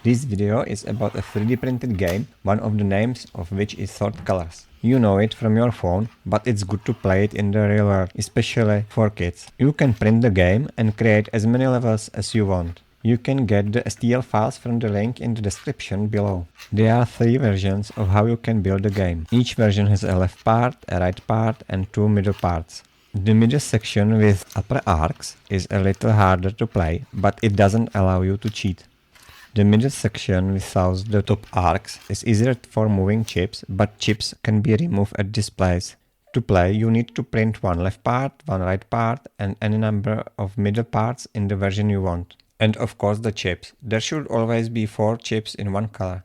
This video is about a 3D printed game, one of the names of which is Sword Colors. You know it from your phone, but it's good to play it in the real world, especially for kids. You can print the game and create as many levels as you want. You can get the STL files from the link in the description below. There are 3 versions of how you can build the game. Each version has a left part, a right part and 2 middle parts. The middle section with upper arcs is a little harder to play, but it doesn't allow you to cheat. The middle section without the top arcs is easier for moving chips, but chips can be removed at this place. To play, you need to print one left part, one right part and any number of middle parts in the version you want. And of course the chips. There should always be 4 chips in one color.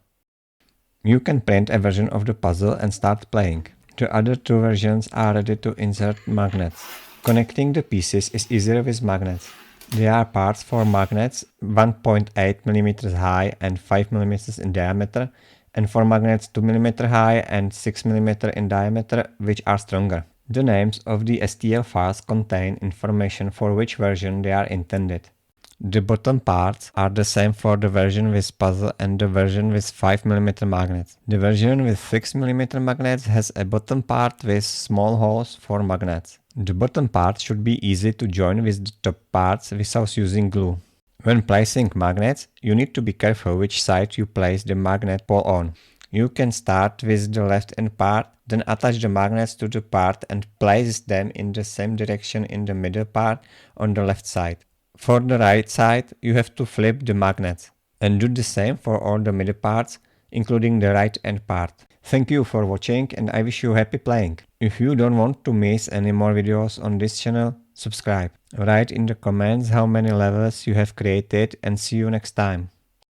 You can print a version of the puzzle and start playing. The other 2 versions are ready to insert magnets. Connecting the pieces is easier with magnets. There are parts for magnets 1.8 mm high and 5 mm in diameter, and for magnets 2 mm high and 6 mm in diameter, which are stronger. The names of the STL files contain information for which version they are intended. The bottom parts are the same for the version with puzzle and the version with 5 mm magnets. The version with 6 mm magnets has a bottom part with small holes for magnets. The bottom part should be easy to join with the top parts without using glue. When placing magnets, you need to be careful which side you place the magnet pole on. You can start with the left end part, then attach the magnets to the part and place them in the same direction in the middle part on the left side. For the right side, you have to flip the magnets, and do the same for all the middle parts, including the right end part. Thank you for watching and I wish you happy playing. If you don't want to miss any more videos on this channel, subscribe. Write in the comments how many levels you have created and see you next time.